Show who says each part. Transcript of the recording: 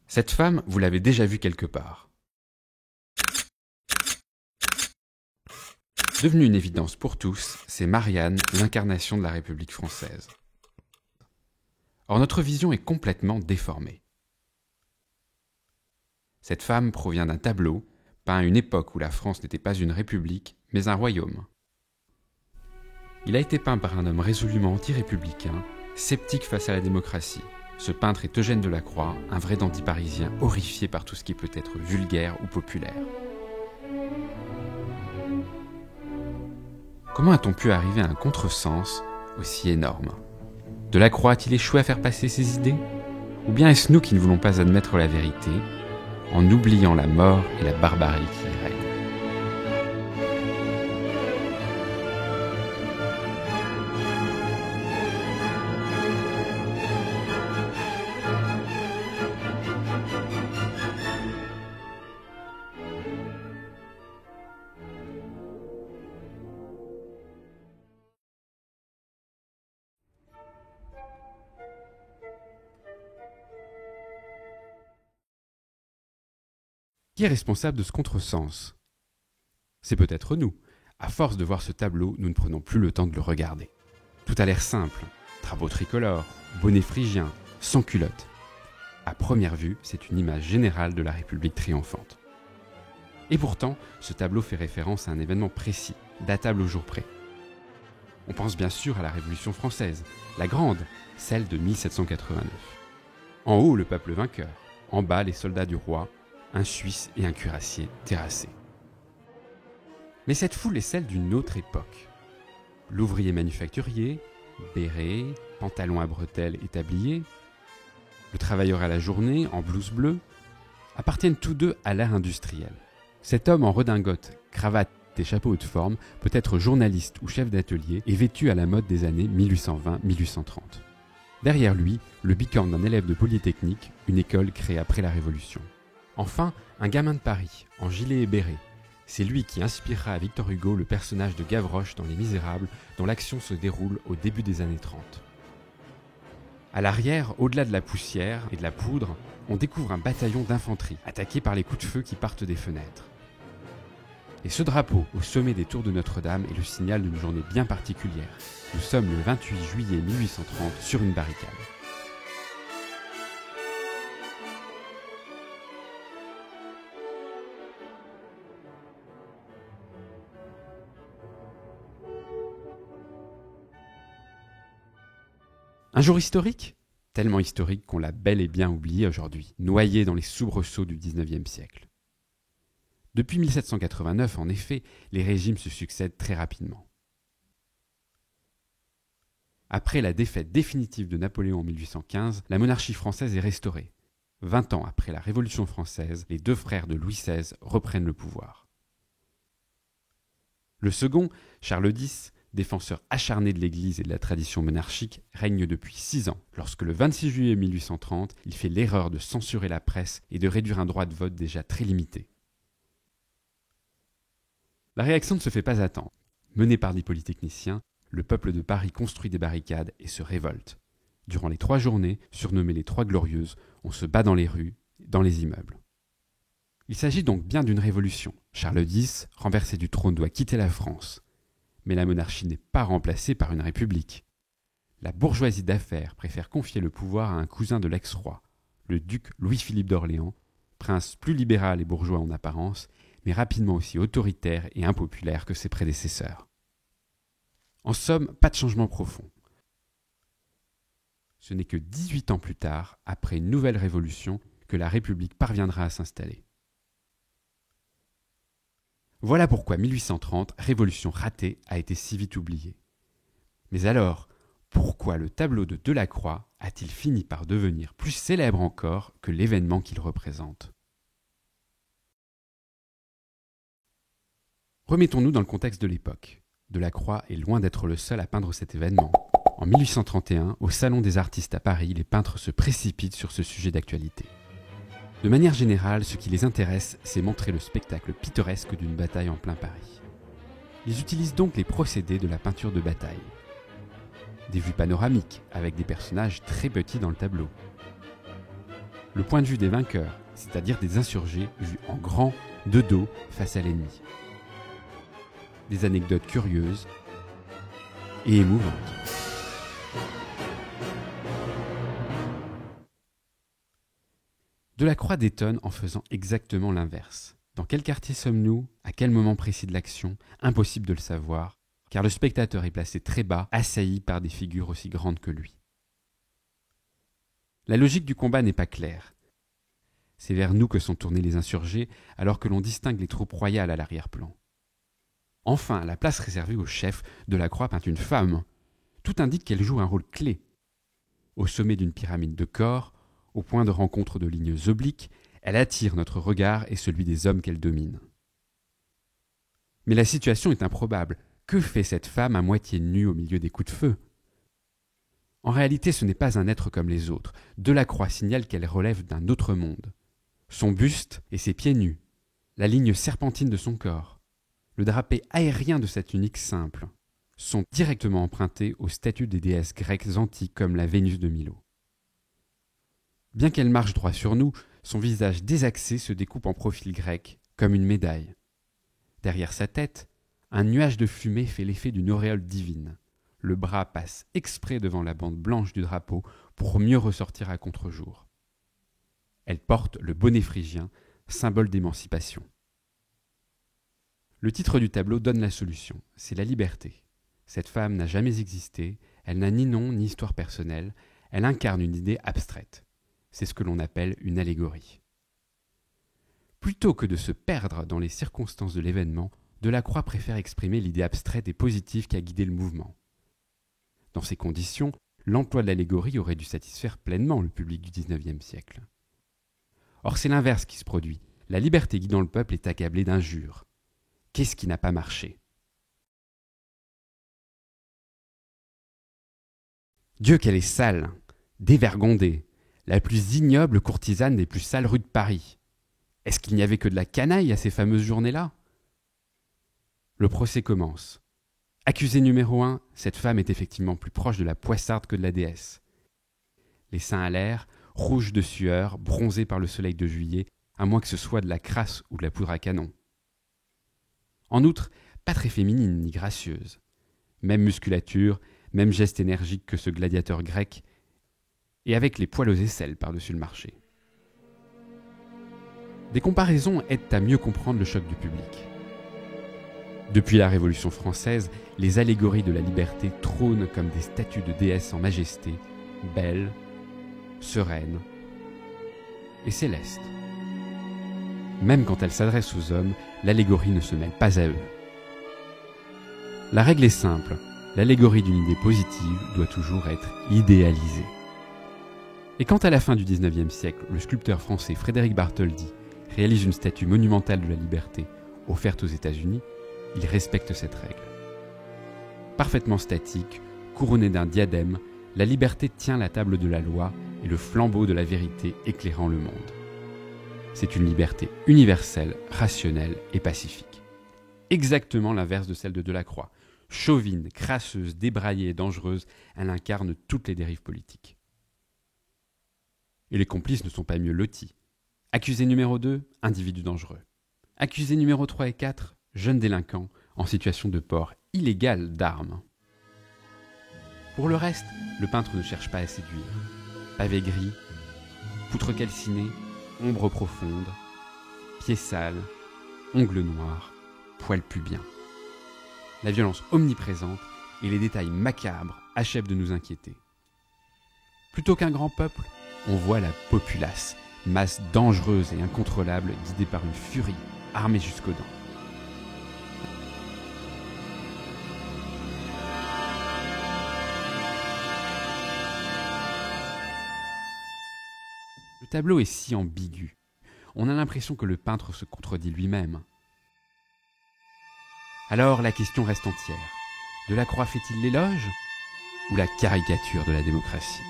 Speaker 1: Cette femme, vous l'avez déjà vue quelque part. Devenue une évidence pour tous, c'est Marianne, l'incarnation de la République française. Or, notre vision est complètement déformée. Cette femme provient d'un tableau, peint à une époque où la France n'était pas une république, mais un royaume. Il a été peint par un homme résolument anti-républicain, sceptique face à la démocratie. Ce peintre est Eugène Delacroix, un vrai dandy parisien horrifié par tout ce qui peut être vulgaire ou populaire. Comment a-t-on pu arriver à un contresens aussi énorme ? Delacroix a-t-il échoué à faire passer ses idées ? Ou bien est-ce nous qui ne voulons pas admettre la vérité, en oubliant la mort et la barbarie qui y règnent ? Qui est responsable de ce contresens ? C'est peut-être nous. À force de voir ce tableau, nous ne prenons plus le temps de le regarder. Tout a l'air simple. Drapeau tricolore, bonnet phrygien, sans culotte. À première vue, c'est une image générale de la République triomphante. Et pourtant, ce tableau fait référence à un événement précis, datable au jour près. On pense bien sûr à la Révolution française, la grande, celle de 1789. En haut, le peuple vainqueur. En bas, les soldats du roi, un Suisse et un cuirassier terrassés. Mais cette foule est celle d'une autre époque. L'ouvrier manufacturier, béret, pantalon à bretelles et tablier, le travailleur à la journée en blouse bleue, appartiennent tous deux à l'ère industrielle. Cet homme en redingote, cravate et chapeau haute forme peut être journaliste ou chef d'atelier et vêtu à la mode des années 1820-1830. Derrière lui, le bicorne d'un élève de Polytechnique, une école créée après la Révolution. Enfin, un gamin de Paris, en gilet et béret. C'est lui qui inspirera à Victor Hugo le personnage de Gavroche dans Les Misérables, dont l'action se déroule au début des années 30. À l'arrière, au-delà de la poussière et de la poudre, on découvre un bataillon d'infanterie, attaqué par les coups de feu qui partent des fenêtres. Et ce drapeau, au sommet des tours de Notre-Dame, est le signal d'une journée bien particulière. Nous sommes le 28 juillet 1830 sur une barricade. Un jour historique ? Tellement historique qu'on l'a bel et bien oublié aujourd'hui, noyé dans les soubresauts du XIXe siècle. Depuis 1789, en effet, les régimes se succèdent très rapidement. Après la défaite définitive de Napoléon en 1815, la monarchie française est restaurée. 20 ans après la Révolution française, les deux frères de Louis XVI reprennent le pouvoir. Le second, Charles X, défenseur acharné de l'Église et de la tradition monarchique, règne depuis 6 ans, lorsque le 26 juillet 1830, il fait l'erreur de censurer la presse et de réduire un droit de vote déjà très limité. La réaction ne se fait pas attendre. Mené par des polytechniciens, le peuple de Paris construit des barricades et se révolte. Durant les 3 journées, surnommées les 3 Glorieuses, on se bat dans les rues, dans les immeubles. Il s'agit donc bien d'une révolution. Charles X, renversé du trône, doit quitter la France. Mais la monarchie n'est pas remplacée par une république. La bourgeoisie d'affaires préfère confier le pouvoir à un cousin de l'ex-roi, le duc Louis-Philippe d'Orléans, prince plus libéral et bourgeois en apparence, mais rapidement aussi autoritaire et impopulaire que ses prédécesseurs. En somme, pas de changement profond. Ce n'est que 18 ans plus tard, après une nouvelle révolution, que la République parviendra à s'installer. Voilà pourquoi 1830, révolution ratée, a été si vite oubliée. Mais alors, pourquoi le tableau de Delacroix a-t-il fini par devenir plus célèbre encore que l'événement qu'il représente ? Remettons-nous dans le contexte de l'époque. Delacroix est loin d'être le seul à peindre cet événement. En 1831, au Salon des artistes à Paris, les peintres se précipitent sur ce sujet d'actualité. De manière générale, ce qui les intéresse, c'est montrer le spectacle pittoresque d'une bataille en plein Paris. Ils utilisent donc les procédés de la peinture de bataille. Des vues panoramiques, avec des personnages très petits dans le tableau. le point de vue des vainqueurs, c'est-à-dire des insurgés vus en grand, de dos, face à l'ennemi. Des anecdotes curieuses et émouvantes. Delacroix détonne en faisant exactement l'inverse. Dans quel quartier sommes-nous? À quel moment précis de l'action? Impossible de le savoir, car le spectateur est placé très bas, assailli par des figures aussi grandes que lui. La logique du combat n'est pas claire. C'est vers nous que sont tournés les insurgés, alors que l'on distingue les troupes royales à l'arrière-plan. Enfin, la place réservée au chef, Delacroix peint une femme. Tout indique qu'elle joue un rôle clé. Au sommet d'une pyramide de corps, au point de rencontre de lignes obliques, elle attire notre regard et celui des hommes qu'elle domine. Mais la situation est improbable. Que fait cette femme à moitié nue au milieu des coups de feu? En réalité, ce n'est pas un être comme les autres. Delacroix signale qu'elle relève d'un autre monde. Son buste et ses pieds nus, la ligne serpentine de son corps, le drapé aérien de cette tunique simple, sont directement empruntés aux statues des déesses grecques antiques comme la Vénus de Milo. Bien qu'elle marche droit sur nous, son visage désaxé se découpe en profil grec, comme une médaille. Derrière sa tête, un nuage de fumée fait l'effet d'une auréole divine. Le bras passe exprès devant la bande blanche du drapeau pour mieux ressortir à contre-jour. Elle porte le bonnet phrygien, symbole d'émancipation. Le titre du tableau donne la solution, c'est la liberté. Cette femme n'a jamais existé, elle n'a ni nom ni histoire personnelle, elle incarne une idée abstraite. C'est ce que l'on appelle une allégorie. Plutôt que de se perdre dans les circonstances de l'événement, Delacroix préfère exprimer l'idée abstraite et positive qui a guidé le mouvement. Dans ces conditions, l'emploi de l'allégorie aurait dû satisfaire pleinement le public du XIXe siècle. Or, c'est l'inverse qui se produit. La liberté guidant le peuple est accablée d'injures. Qu'est-ce qui n'a pas marché? Dieu qu'elle est sale, dévergondée, la plus ignoble courtisane des plus sales rues de Paris. Est-ce qu'il n'y avait que de la canaille à ces fameuses journées-là? Le procès commence. Accusée numéro 1, cette femme est effectivement plus proche de la poissarde que de la déesse. Les seins à l'air, rouges de sueur, bronzés par le soleil de juillet, à moins que ce soit de la crasse ou de la poudre à canon. En outre, pas très féminine ni gracieuse. Même musculature, même geste énergique que ce gladiateur grec, et avec les poils aux aisselles par-dessus le marché. Des comparaisons aident à mieux comprendre le choc du public. Depuis la Révolution française, les allégories de la liberté trônent comme des statues de déesses en majesté, belles, sereines et célestes. Même quand elles s'adressent aux hommes, l'allégorie ne se mêle pas à eux. La règle est simple, l'allégorie d'une idée positive doit toujours être idéalisée. Et quand à la fin du XIXe siècle, le sculpteur français Frédéric Bartholdi réalise une statue monumentale de la liberté offerte aux États-Unis, il respecte cette règle. Parfaitement statique, couronnée d'un diadème, la liberté tient la table de la loi et le flambeau de la vérité éclairant le monde. C'est une liberté universelle, rationnelle et pacifique. Exactement l'inverse de celle de Delacroix. Chauvine, crasseuse, débraillée et dangereuse, elle incarne toutes les dérives politiques. Et les complices ne sont pas mieux lotis. Accusé numéro 2, individu dangereux. Accusé numéro 3 et 4, jeune délinquant en situation de port illégal d'armes. Pour le reste, le peintre ne cherche pas à séduire. Pavé gris, poutre calcinée, ombre profonde, pieds sales, ongles noirs, poils pubiens. La violence omniprésente et les détails macabres achèvent de nous inquiéter. Plutôt qu'un grand peuple, on voit la populace, masse dangereuse et incontrôlable guidée par une furie, armée jusqu'aux dents. Le tableau est si ambigu. On a l'impression que le peintre se contredit lui-même. Alors la question reste entière. Delacroix fait-il l'éloge ou la caricature de la démocratie ?